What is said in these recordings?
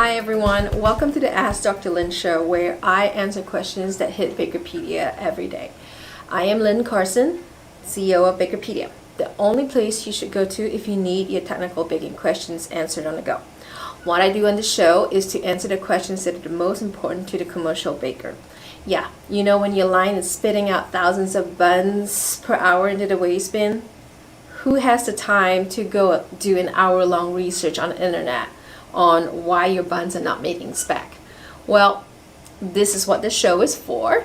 Hi everyone, welcome to the Ask Dr. Lynn show where I answer questions that hit BAKERpedia every day. I am Lynn Carson, CEO of BAKERpedia, the only place you should go to if you need your technical baking questions answered on the go. What I do on the show is to answer the questions that are the most important to the commercial baker. Yeah, you know when your line is spitting out thousands of buns per hour into the waste bin? Who has the time to go do an hour-long research on the internet on why your buns are not making spec? Well, this is what the show is for.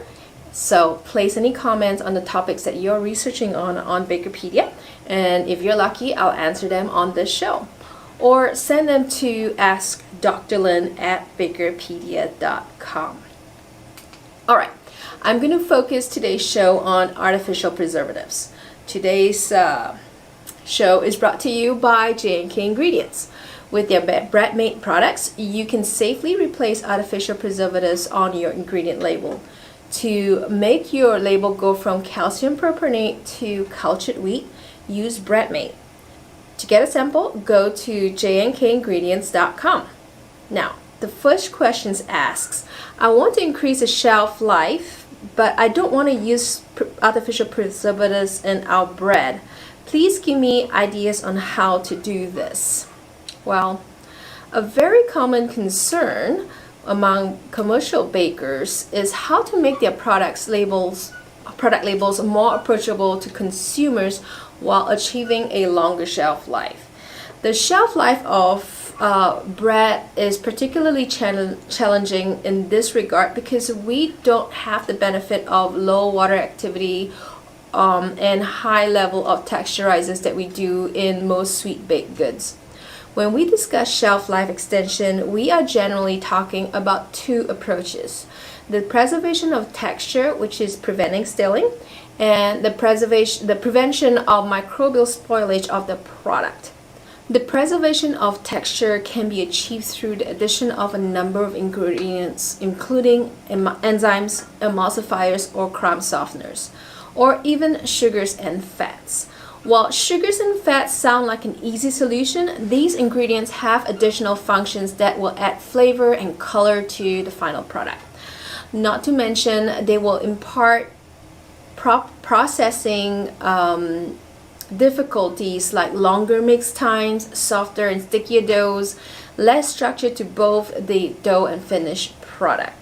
So place any comments on the topics that you're researching on BAKERpedia, and if you're lucky, I'll answer them on this show. Or send them to askdrlynn@bakerpedia.com. Alright, I'm going to focus today's show on artificial preservatives. Today's show is brought to you by J&K Ingredients. With their bread-made products, you can safely replace artificial preservatives on your ingredient label. To make your label go from calcium percarbonate to cultured wheat, use bread-made. To get a sample, go to jnkingredients.com. Now, the first question asks, I want to increase the shelf life, but I don't want to use artificial preservatives in our bread. Please give me ideas on how to do this. Well, a very common concern among commercial bakers is how to make their product labels more approachable to consumers while achieving a longer shelf life. The shelf life of bread is particularly challenging in this regard because we don't have the benefit of low water activity and high level of texturizers that we do in most sweet baked goods. When we discuss shelf life extension, we are generally talking about two approaches: the preservation of texture, which is preventing stilling, and the prevention of microbial spoilage of the product. The preservation of texture can be achieved through the addition of a number of ingredients, including enzymes, emulsifiers, or crumb softeners, or even sugars and fats. While sugars and fats sound like an easy solution, these ingredients have additional functions that will add flavor and color to the final product. Not to mention, they will impart processing difficulties like longer mix times, softer and stickier doughs, less structure to both the dough and finished product.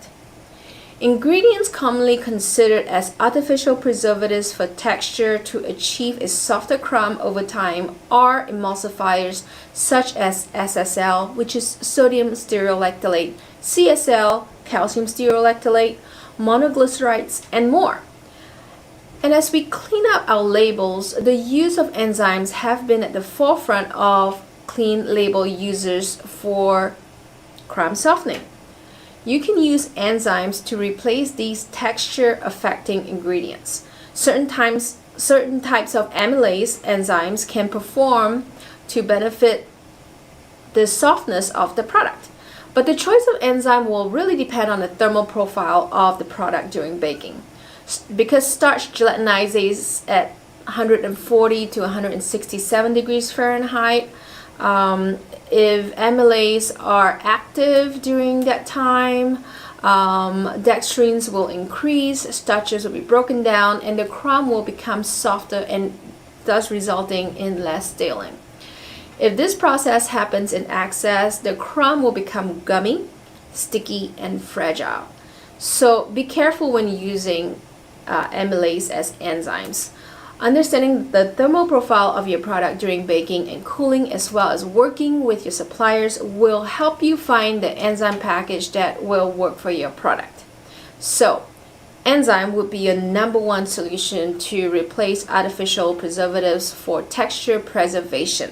Ingredients commonly considered as artificial preservatives for texture to achieve a softer crumb over time are emulsifiers such as SSL, which is sodium stearolactylate, CSL, calcium stearolactylate, monoglycerides, and more. And as we clean up our labels, the use of enzymes have been at the forefront of clean label users for crumb softening. You can use enzymes to replace these texture-affecting ingredients. Certain types of amylase enzymes can perform to benefit the softness of the product. But the choice of enzyme will really depend on the thermal profile of the product during baking. Because starch gelatinizes at 140 to 167 degrees Fahrenheit, if amylase are active during that time, dextrins will increase, starches will be broken down, and the crumb will become softer and thus resulting in less stilling. If this process happens in excess, the crumb will become gummy, sticky, and fragile. So be careful when using amylase as enzymes. Understanding the thermal profile of your product during baking and cooling, as well as working with your suppliers, will help you find the enzyme package that will work for your product. So, enzyme would be your number one solution to replace artificial preservatives for texture preservation.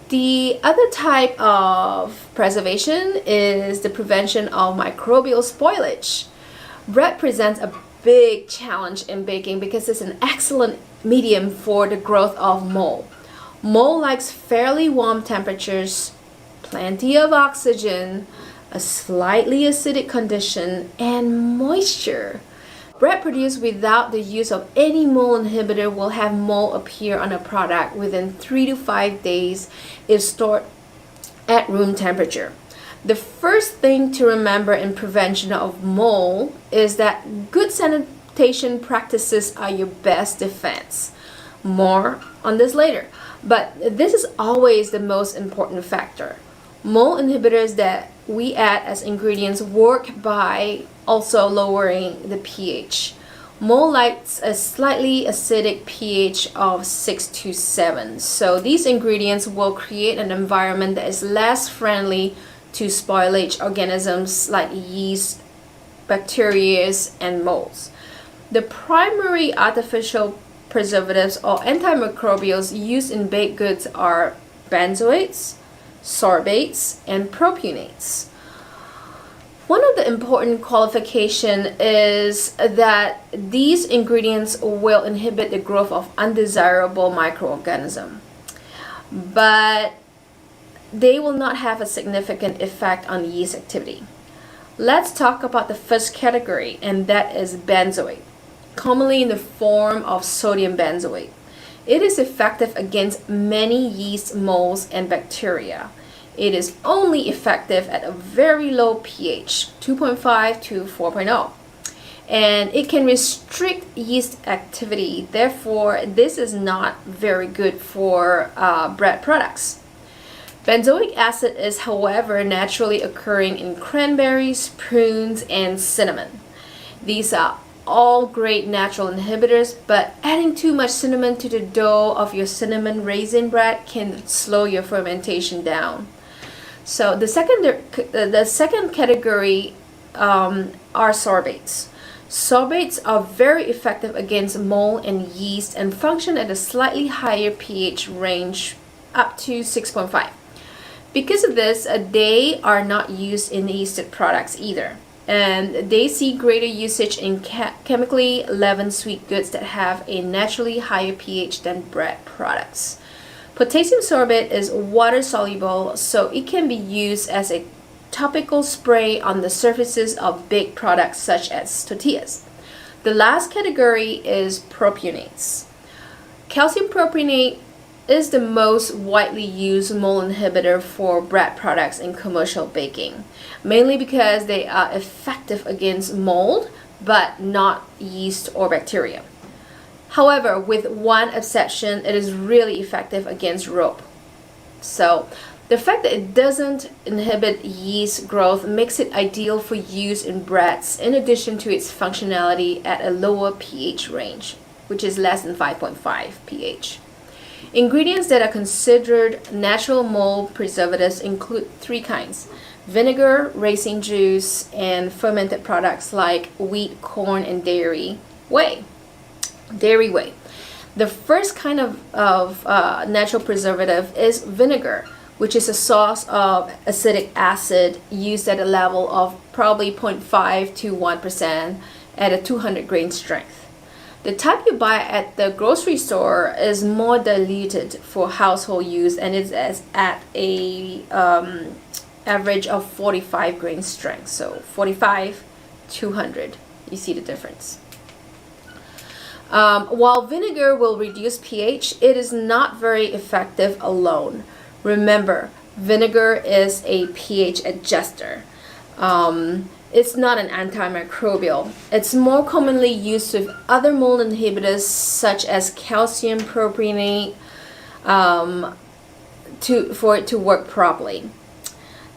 The other type of preservation is the prevention of microbial spoilage. Bread presents a big challenge in baking because it's an excellent medium for the growth of mold. Mold likes fairly warm temperatures, plenty of oxygen, a slightly acidic condition, and moisture. Bread produced without the use of any mold inhibitor will have mold appear on a product within 3 to 5 days if stored at room temperature. The first thing to remember in prevention of mold is that good sanitation practices are your best defense. More on this later, but this is always the most important factor. Mold inhibitors that we add as ingredients work by also lowering the pH. Mold likes a slightly acidic pH of 6 to 7, so these ingredients will create an environment that is less friendly to spoilage organisms like yeast, bacteria, and molds. The primary artificial preservatives or antimicrobials used in baked goods are benzoates, sorbates, and propionates. One of the important qualifications is that these ingredients will inhibit the growth of undesirable microorganisms, but they will not have a significant effect on yeast activity. Let's talk about the first category, and that is benzoate, commonly in the form of sodium benzoate. It is effective against many yeast, molds, and bacteria. It is only effective at a very low pH, 2.5 to 4.0, and it can restrict yeast activity. Therefore, this is not very good for bread products. Benzoic acid is, however, naturally occurring in cranberries, prunes, and cinnamon. These are all great natural inhibitors, but adding too much cinnamon to the dough of your cinnamon raisin bread can slow your fermentation down. So the second category are sorbates. Sorbates are very effective against mold and yeast and function at a slightly higher pH range, up to 6.5. Because of this, they are not used in yeasted products either, and they see greater usage in chemically leavened sweet goods that have a naturally higher pH than bread products. Potassium sorbate is water soluble, so it can be used as a topical spray on the surfaces of baked products such as tortillas. The last category is propionates. Calcium propionate is the most widely used mold inhibitor for bread products in commercial baking, mainly because they are effective against mold but not yeast or bacteria. However, with one exception, it is really effective against rope. So the fact that it doesn't inhibit yeast growth makes it ideal for use in breads, in addition to its functionality at a lower pH range, which is less than 5.5 pH. Ingredients that are considered natural mold preservatives include three kinds: vinegar, raisin juice, and fermented products like wheat, corn, and dairy whey. The first kind of natural preservative is vinegar, which is a source of acetic acid used at a level of probably 0.5 to 1% at a 200 grain strength. The type you buy at the grocery store is more diluted for household use, and it's at a average of 45 grain strength. So 45, 200. You see the difference. While vinegar will reduce pH, it is not very effective alone. Remember, vinegar is a pH adjuster. It's not an antimicrobial. It's more commonly used with other mold inhibitors such as calcium propionate for it to work properly.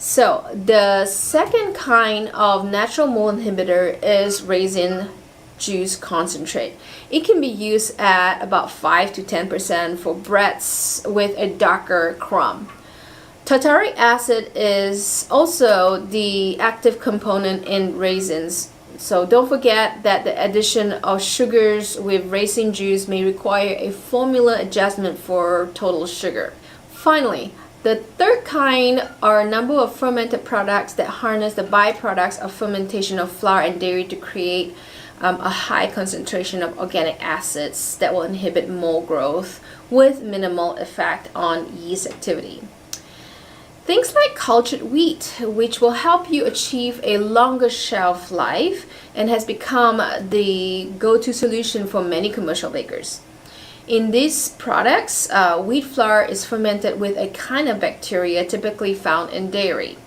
So the second kind of natural mold inhibitor is raisin juice concentrate. It can be used at about 5 to 10% for breads with a darker crumb. Tartaric acid is also the active component in raisins, so don't forget that the addition of sugars with raisin juice may require a formula adjustment for total sugar. Finally, the third kind are a number of fermented products that harness the byproducts of fermentation of flour and dairy to create a high concentration of organic acids that will inhibit mold growth with minimal effect on yeast activity. Things like cultured wheat, which will help you achieve a longer shelf life and has become the go-to solution for many commercial bakers. In these products, wheat flour is fermented with a kind of bacteria typically found in dairy.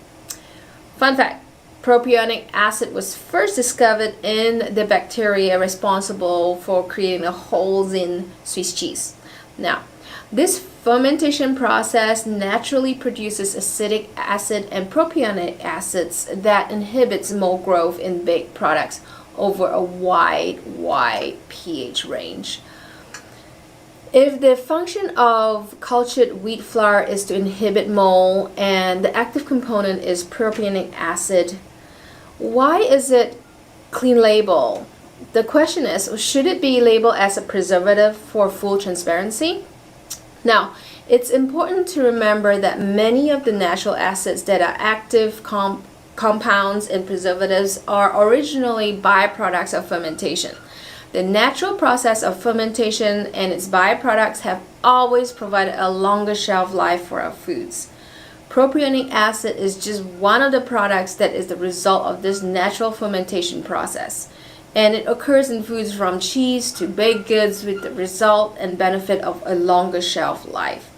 Fun fact, propionic acid was first discovered in the bacteria responsible for creating the holes in Swiss cheese. Now, this fermentation process naturally produces acetic acid and propionic acids that inhibits mold growth in baked products over a wide pH range. If the function of cultured wheat flour is to inhibit mold and the active component is propionic acid, why is it clean label? The question is, should it be labeled as a preservative for full transparency? Now, it's important to remember that many of the natural acids that are active compounds in preservatives are originally byproducts of fermentation. The natural process of fermentation and its byproducts have always provided a longer shelf life for our foods. Propionic acid is just one of the products that is the result of this natural fermentation process, and it occurs in foods from cheese to baked goods with the result and benefit of a longer shelf life.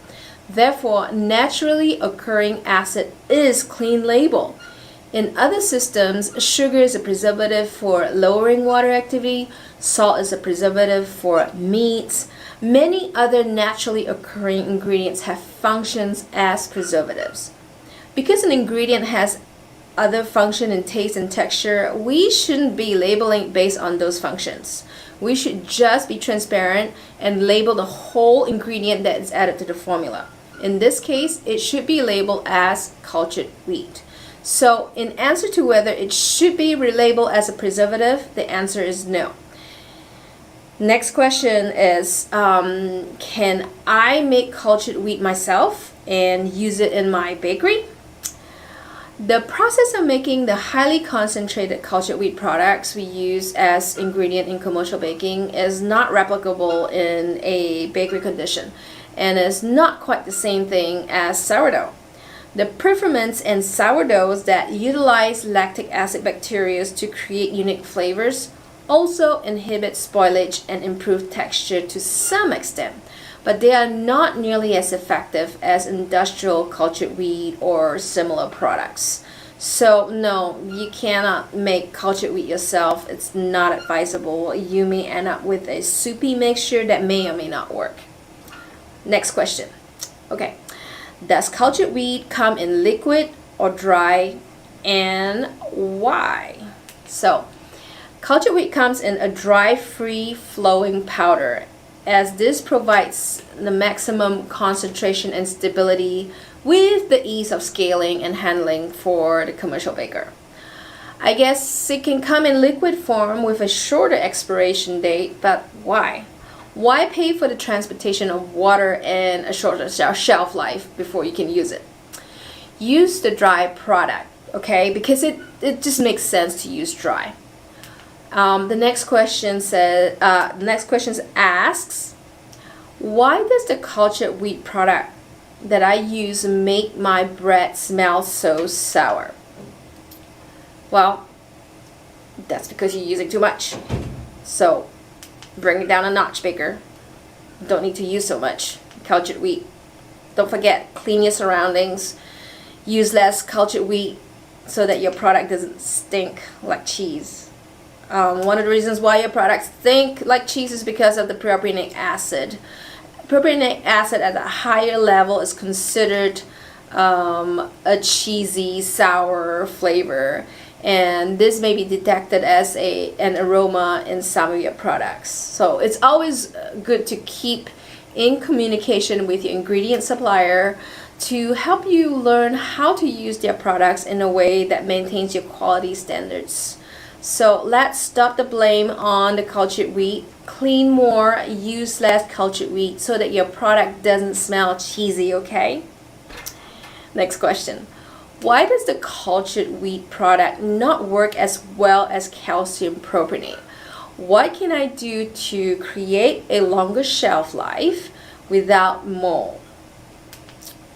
Therefore, naturally occurring acid is clean label. In other systems, sugar is a preservative for lowering water activity, salt is a preservative for meats. Many other naturally occurring ingredients have functions as preservatives. Because an ingredient has other function in taste and texture, we shouldn't be labeling based on those functions. We should just be transparent and label the whole ingredient that is added to the formula. In this case, it should be labeled as cultured wheat. So in answer to whether it should be relabeled as a preservative, the answer is no. Next question is, can I make cultured wheat myself and use it in my bakery? The process of making the highly concentrated cultured wheat products we use as ingredient in commercial baking is not replicable in a bakery condition and is not quite the same thing as sourdough. The preferments in sourdoughs that utilize lactic acid bacteria to create unique flavors also inhibit spoilage and improve texture to some extent, but they are not nearly as effective as industrial cultured wheat or similar products. So no, you cannot make cultured wheat yourself. It's not advisable. You may end up with a soupy mixture that may or may not work. Next question. Okay, does cultured wheat come in liquid or dry, and why? So cultured wheat comes in a dry, free-flowing powder, as this provides the maximum concentration and stability with the ease of scaling and handling for the commercial baker. I guess it can come in liquid form with a shorter expiration date, but why? Why pay for the transportation of water and a shorter shelf life before you can use it? Use the dry product, okay? Because it just makes sense to use dry. The next question asks, why does the cultured wheat product that I use make my bread smell so sour? Well, that's because you're using too much. So bring it down a notch, baker. Don't need to use so much cultured wheat. Don't forget, clean your surroundings. Use less cultured wheat so that your product doesn't stink like cheese. One of the reasons why your products stink like cheese is because of the propionic acid. Propionic acid at a higher level is considered a cheesy, sour flavor, and this may be detected as an aroma in some of your products. So it's always good to keep in communication with your ingredient supplier to help you learn how to use their products in a way that maintains your quality standards. So let's stop the blame on the cultured wheat. Clean more, use less cultured wheat so that your product doesn't smell cheesy, okay? Next question. Why does the cultured wheat product not work as well as calcium propionate? What can I do to create a longer shelf life without mold?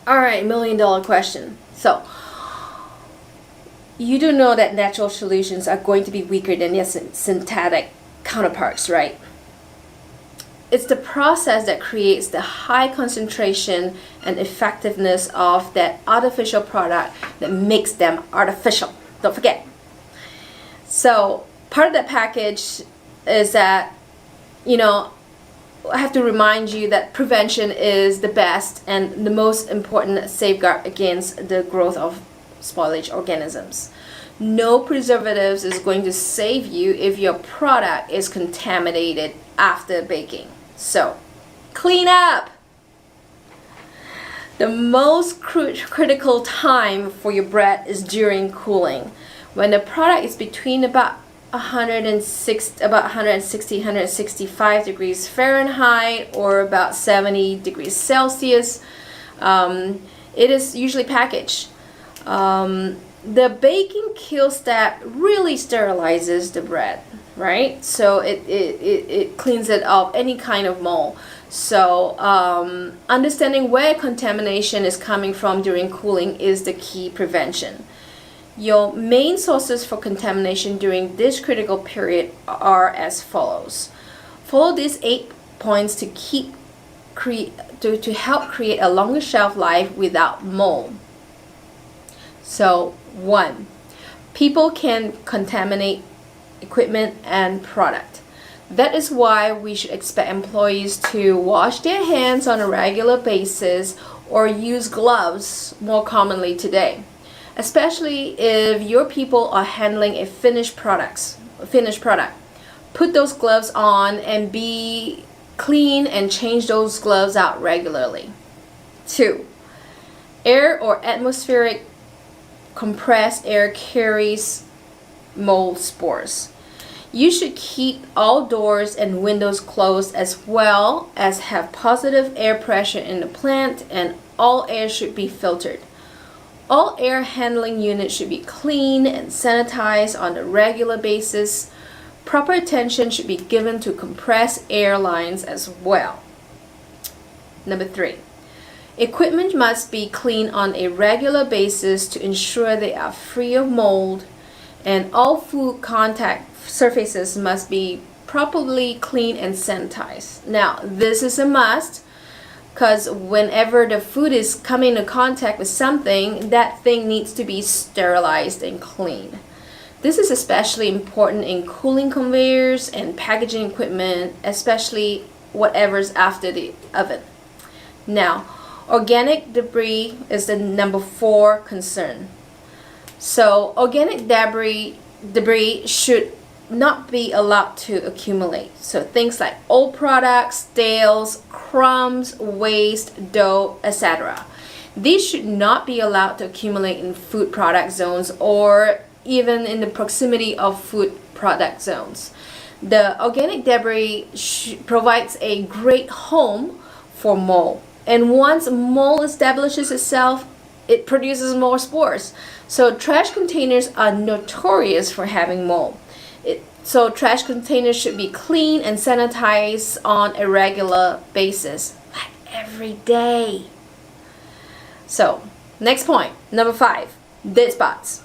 Alright, $1,000,000 question. So, you do know that natural solutions are going to be weaker than their synthetic counterparts, right? It's the process that creates the high concentration and effectiveness of that artificial product that makes them artificial. Don't forget. So part of that package is that, I have to remind you that prevention is the best and the most important safeguard against the growth of spoilage organisms. No preservatives is going to save you if your product is contaminated after baking. So, clean up! The most critical time for your bread is during cooling, when the product is between about 160, 165 degrees Fahrenheit or about 70 degrees Celsius. It is usually packaged. The baking kill step really sterilizes the bread, right? So it cleans it of any kind of mold. So understanding where contamination is coming from during cooling is the key prevention. Your main sources for contamination during this critical period are as follows. Follow these 8 points to help create a longer shelf life without mold. So 1. People can contaminate equipment and product. That is why we should expect employees to wash their hands on a regular basis or use gloves more commonly today, especially if your people are handling a finished product. Put those gloves on and be clean and change those gloves out regularly. 2. Air or atmospheric compressed air carries mold spores. You should keep all doors and windows closed as well as have positive air pressure in the plant, and all air should be filtered. All air handling units should be cleaned and sanitized on a regular basis. Proper attention should be given to compressed air lines as well. Number 3. Equipment must be cleaned on a regular basis to ensure they are free of mold, and all food contact surfaces must be properly cleaned and sanitized. Now, this is a must, because whenever the food is coming into contact with something, that thing needs to be sterilized and cleaned. This is especially important in cooling conveyors and packaging equipment, especially whatever's after the oven. Now, organic debris is the number 4 concern. So, organic debris should not be allowed to accumulate. So things like old products, stales, crumbs, waste, dough, etc. These should not be allowed to accumulate in food product zones or even in the proximity of food product zones. The organic debris provides a great home for mold. And once mold establishes itself, it produces more spores. So trash containers are notorious for having mold. So trash containers should be cleaned and sanitized on a regular basis, like every day. So, next point, number 5, dead spots.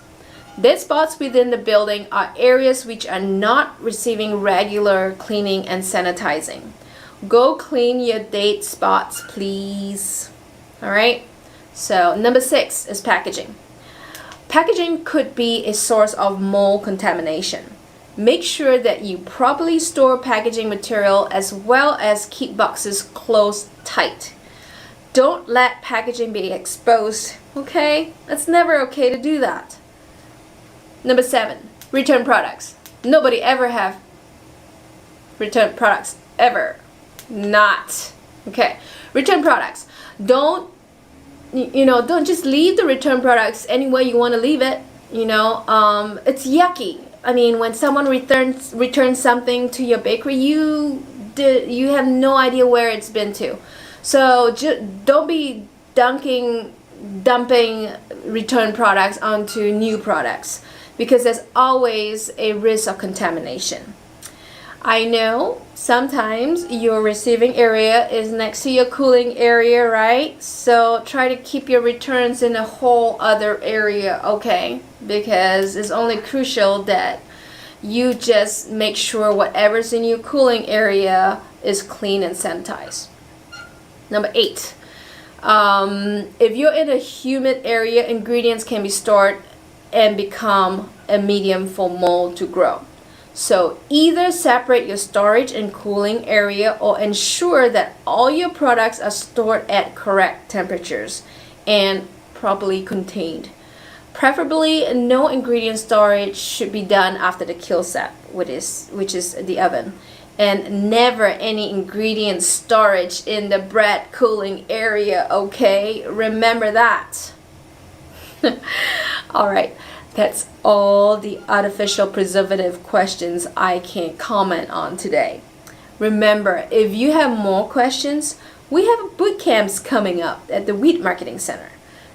Dead spots within the building are areas which are not receiving regular cleaning and sanitizing. Go clean your dead spots, please. Alright? So, number 6 is packaging. Packaging could be a source of mold contamination. Make sure that you properly store packaging material as well as keep boxes closed tight. Don't let packaging be exposed, okay? It's never okay to do that. Number 7, return products. Nobody ever have return products, ever. Not. Okay, return products. Don't just leave the return products anywhere you want to leave it. It's yucky. I mean, when someone returns something to your bakery, you have no idea where it's been to. So don't be dumping return products onto new products, because there's always a risk of contamination. I know sometimes your receiving area is next to your cooling area, right? So try to keep your returns in a whole other area, okay? Because it's only crucial that you just make sure whatever's in your cooling area is clean and sanitized. Number 8, if you're in a humid area, ingredients can be stored and become a medium for mold to grow. So either separate your storage and cooling area or ensure that all your products are stored at correct temperatures and properly contained. Preferably, no ingredient storage should be done after the kill step, which is the oven. And never any ingredient storage in the bread cooling area, okay? Remember that. Alright, that's all the artificial preservative questions I can comment on today. Remember, if you have more questions, we have boot camps coming up at the Wheat Marketing Center.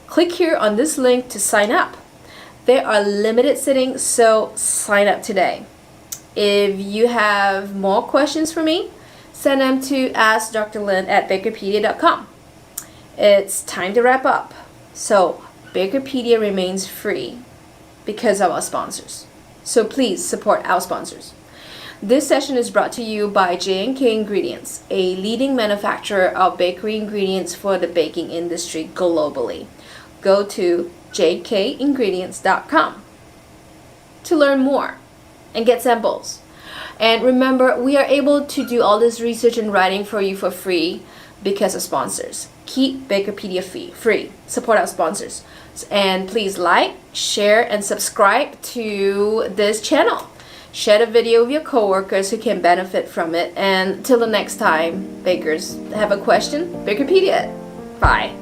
Click here on this link to sign up. There are limited sittings, so sign up today. If you have more questions for me, send them to askdrlynn@bakerpedia.com. It's time to wrap up. So BAKERpedia remains free because of our sponsors. So please support our sponsors. This session is brought to you by J&K Ingredients, a leading manufacturer of bakery ingredients for the baking industry globally. Go to jkingredients.com to learn more and get samples. And remember, we are able to do all this research and writing for you for free because of sponsors. Keep BAKERpedia free. Support our sponsors. And please like, share, and subscribe to this channel. Share the video with your coworkers who can benefit from it. And till the next time, bakers, have a question? BAKERpedia. Bye.